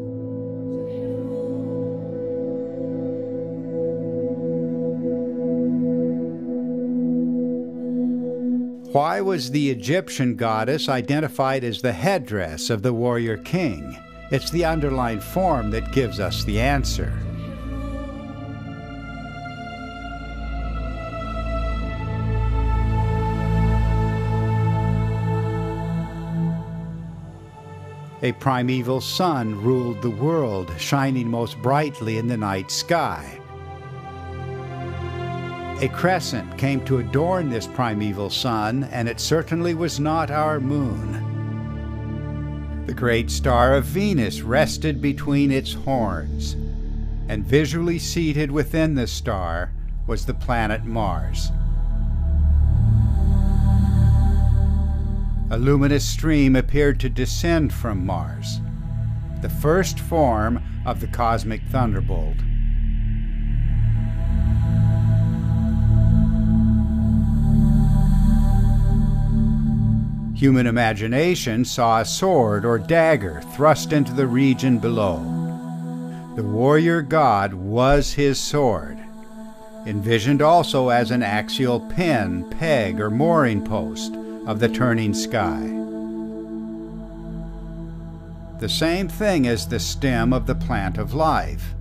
Why was the Egyptian goddess identified as the headdress of the warrior king? It's the underlying form that gives us the answer. A primeval sun ruled the world, shining most brightly in the night sky. A crescent came to adorn this primeval sun, and it certainly was not our moon. The great star of Venus rested between its horns, and visually seated within the star was the planet Mars. A luminous stream appeared to descend from Mars, the first form of the cosmic thunderbolt. Human imagination saw a sword or dagger thrust into the region below. The warrior god was his sword, envisioned also as an axial pin, peg, or mooring post of the turning sky. The same thing as the stem of the plant of life.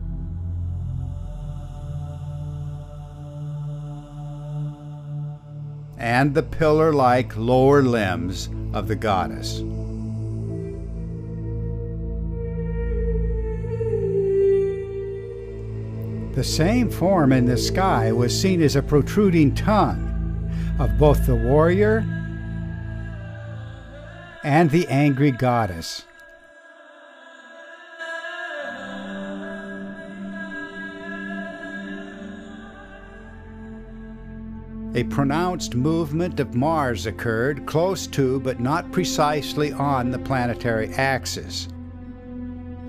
And the pillar-like lower limbs of the goddess. The same form in the sky was seen as a protruding tongue of both the warrior and the angry goddess. A pronounced movement of Mars occurred close to but not precisely on the planetary axis.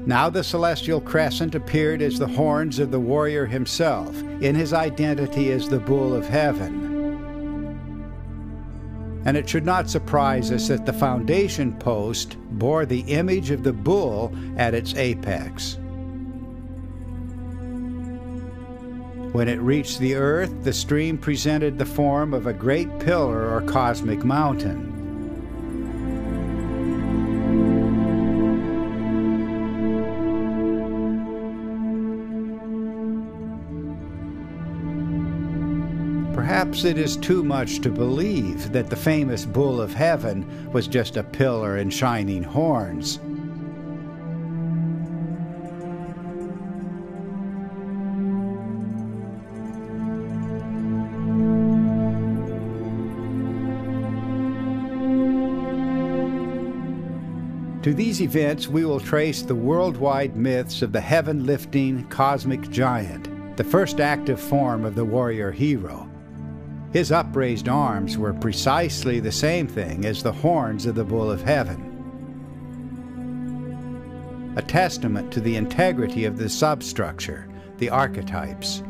Now the celestial crescent appeared as the horns of the warrior himself, in his identity as the bull of heaven. And it should not surprise us that the foundation post bore the image of the bull at its apex. When it reached the earth, the stream presented the form of a great pillar or cosmic mountain. Perhaps it is too much to believe that the famous bull of heaven was just a pillar and shining horns. To these events we will trace the worldwide myths of the heaven-lifting cosmic giant, the first active form of the warrior hero. His upraised arms were precisely the same thing as the horns of the bull of heaven, a testament to the integrity of the substructure, the archetypes.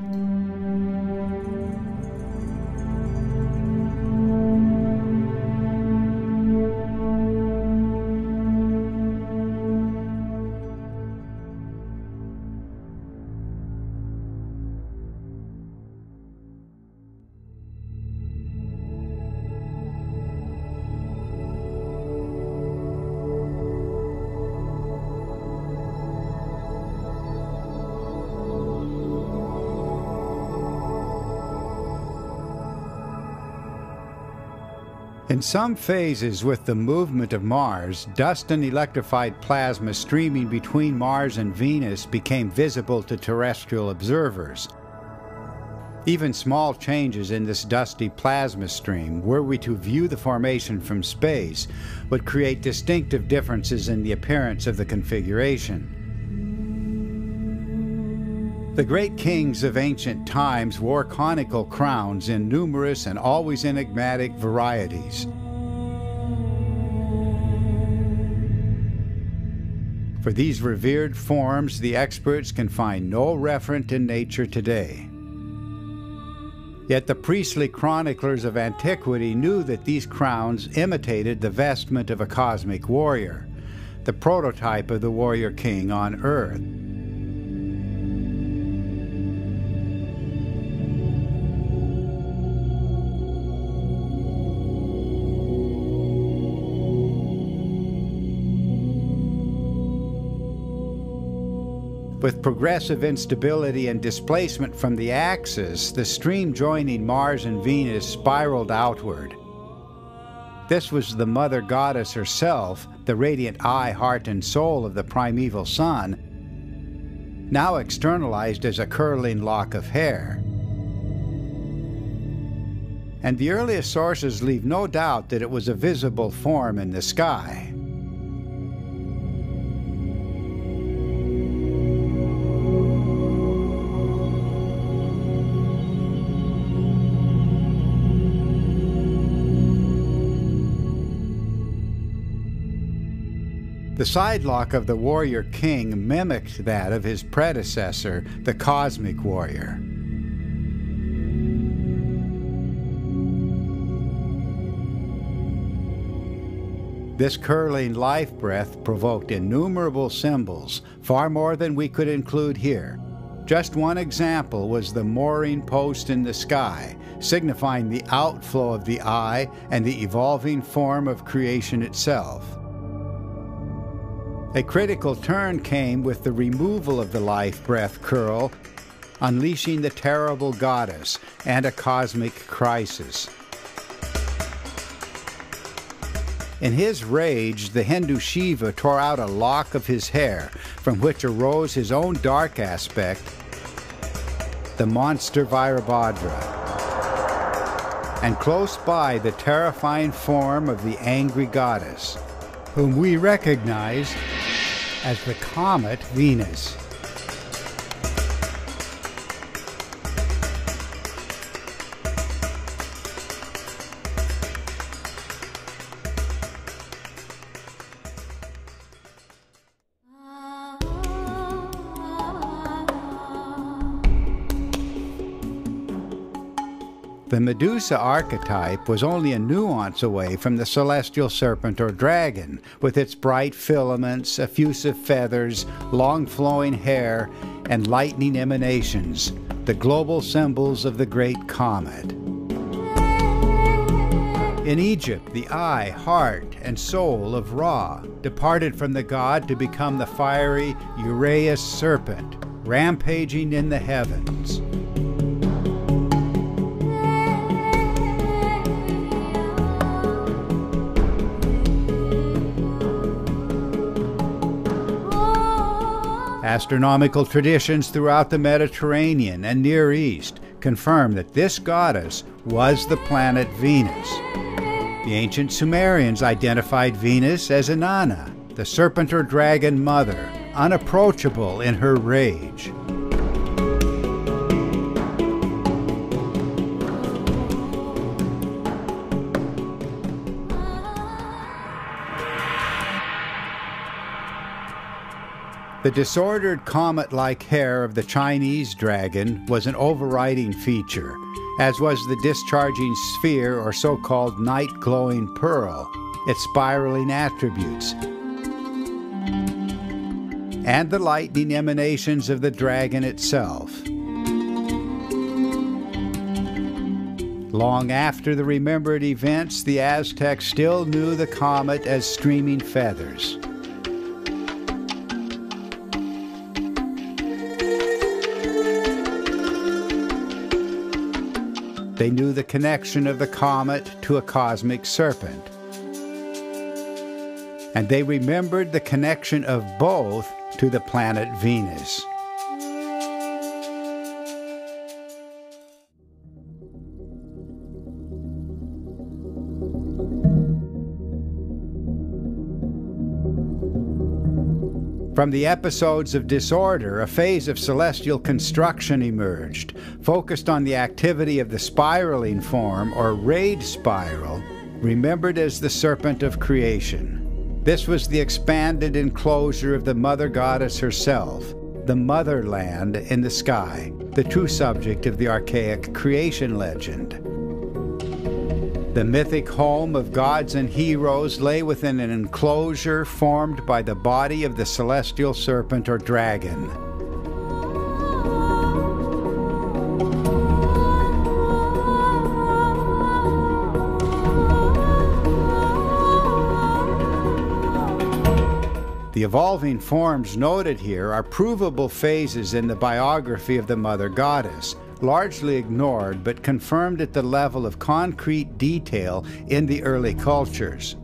In some phases with the movement of Mars, dust and electrified plasma streaming between Mars and Venus became visible to terrestrial observers. Even small changes in this dusty plasma stream, were we to view the formation from space, would create distinctive differences in the appearance of the configuration. The great kings of ancient times wore conical crowns in numerous and always enigmatic varieties. For these revered forms, the experts can find no referent in nature today. Yet the priestly chroniclers of antiquity knew that these crowns imitated the vestment of a cosmic warrior, the prototype of the warrior king on Earth. With progressive instability and displacement from the axis, the stream joining Mars and Venus spiraled outward. This was the mother goddess herself, the radiant eye, heart, and soul of the primeval sun, now externalized as a curling lock of hair. And the earliest sources leave no doubt that it was a visible form in the sky. The sidelock of the warrior king mimicked that of his predecessor, the cosmic warrior. This curling life breath provoked innumerable symbols, far more than we could include here. Just one example was the mooring post in the sky, signifying the outflow of the eye and the evolving form of creation itself. A critical turn came with the removal of the life breath curl, unleashing the terrible goddess and a cosmic crisis. In his rage, the Hindu Shiva tore out a lock of his hair, from which arose his own dark aspect, the monster Virabhadra, and close by the terrifying form of the angry goddess, whom we recognize as the comet Venus. The Medusa archetype was only a nuance away from the celestial serpent or dragon, with its bright filaments, effusive feathers, long flowing hair, and lightning emanations, the global symbols of the great comet. In Egypt, the eye, heart, and soul of Ra departed from the god to become the fiery Uraeus serpent, rampaging in the heavens. Astronomical traditions throughout the Mediterranean and Near East confirm that this goddess was the planet Venus. The ancient Sumerians identified Venus as Inanna, the serpent or dragon mother, unapproachable in her rage. The disordered comet-like hair of the Chinese dragon was an overriding feature, as was the discharging sphere or so-called night-glowing pearl, its spiraling attributes, and the lightning emanations of the dragon itself. Long after the remembered events, the Aztecs still knew the comet as streaming feathers. They knew the connection of the comet to a cosmic serpent. And they remembered the connection of both to the planet Venus. From the episodes of disorder, a phase of celestial construction emerged, focused on the activity of the spiraling form, or rayed spiral, remembered as the serpent of creation. This was the expanded enclosure of the Mother Goddess herself, the motherland in the sky, the true subject of the archaic creation legend. The mythic home of gods and heroes lay within an enclosure formed by the body of the celestial serpent or dragon. The evolving forms noted here are provable phases in the biography of the Mother Goddess, largely ignored but confirmed at the level of concrete detail in the early cultures.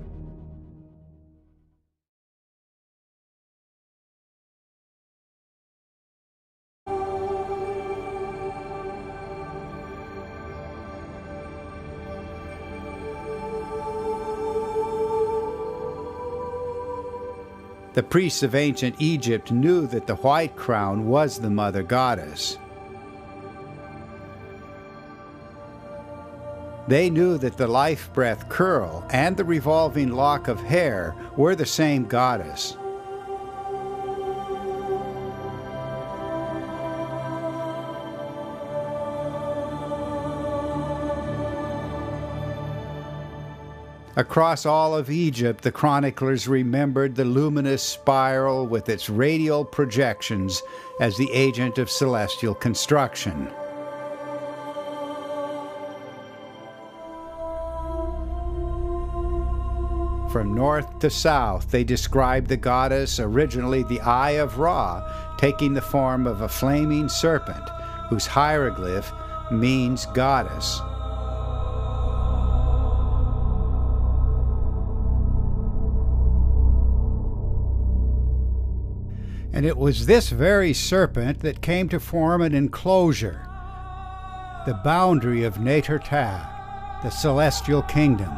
The priests of ancient Egypt knew that the white crown was the Mother Goddess. They knew that the life-breath curl and the revolving lock of hair were the same goddess. Across all of Egypt, the chroniclers remembered the luminous spiral with its radial projections as the agent of celestial construction. From north to south, they described the goddess, originally the Eye of Ra, taking the form of a flaming serpent, whose hieroglyph means goddess. And it was this very serpent that came to form an enclosure, the boundary of Neterta, the celestial kingdom.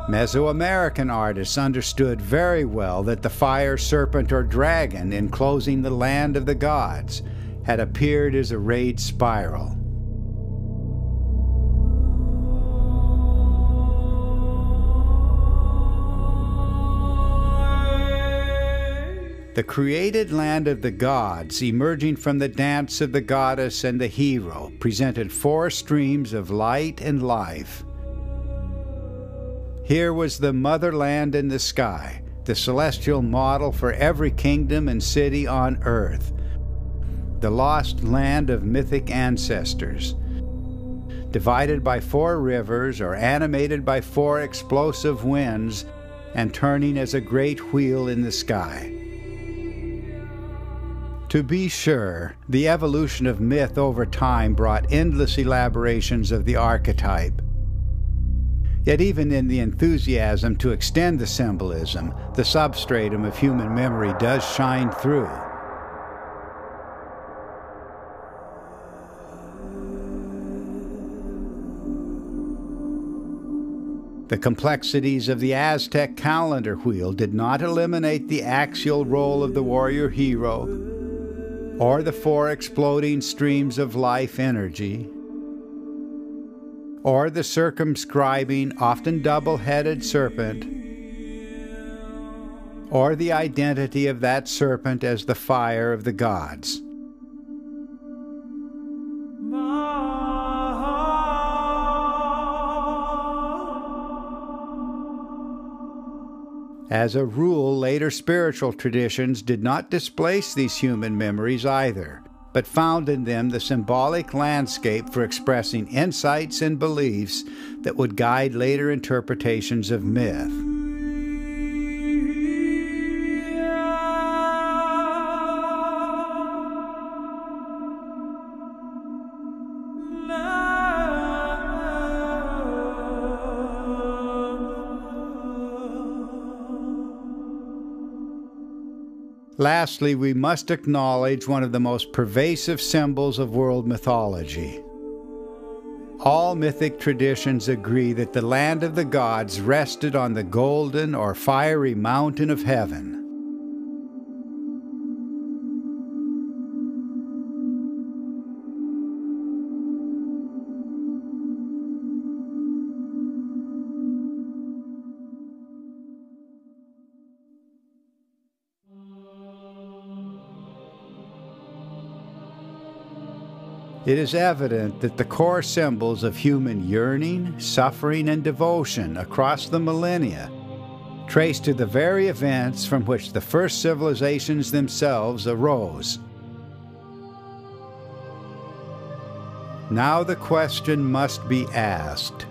Mesoamerican artists understood very well that the fire serpent or dragon enclosing the land of the gods had appeared as a rayed spiral. The created land of the gods, emerging from the dance of the goddess and the hero, presented four streams of light and life. Here was the motherland in the sky, the celestial model for every kingdom and city on earth, the lost land of mythic ancestors, divided by four rivers or animated by four explosive winds and turning as a great wheel in the sky. To be sure, the evolution of myth over time brought endless elaborations of the archetype. Yet even in the enthusiasm to extend the symbolism, the substratum of human memory does shine through. The complexities of the Aztec calendar wheel did not eliminate the axial role of the warrior hero, or the four exploding streams of life energy, or the circumscribing, often double-headed serpent, or the identity of that serpent as the fire of the gods. As a rule, later spiritual traditions did not displace these human memories either, but found in them the symbolic landscape for expressing insights and beliefs that would guide later interpretations of myth. Lastly, we must acknowledge one of the most pervasive symbols of world mythology. All mythic traditions agree that the land of the gods rested on the golden or fiery mountain of heaven. It is evident that the core symbols of human yearning, suffering, and devotion across the millennia trace to the very events from which the first civilizations themselves arose. Now the question must be asked: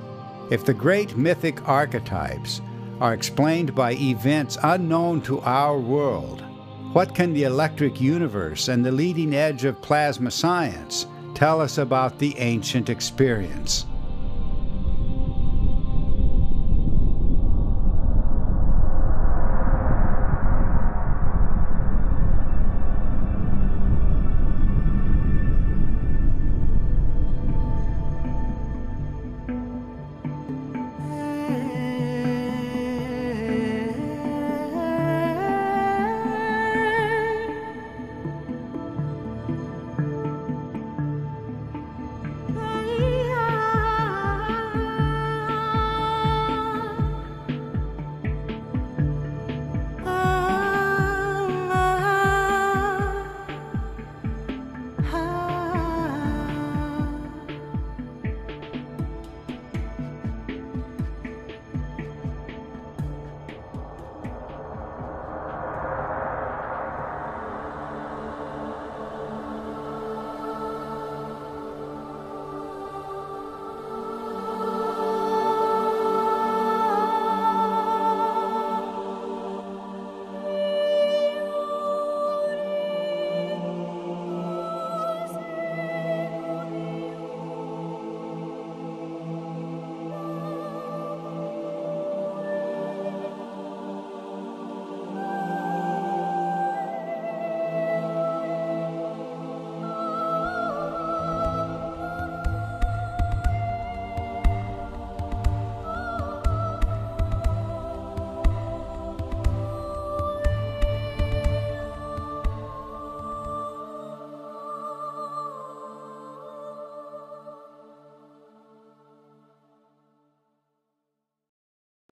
if the great mythic archetypes are explained by events unknown to our world, what can the electric universe and the leading edge of plasma science tell us about the ancient experience?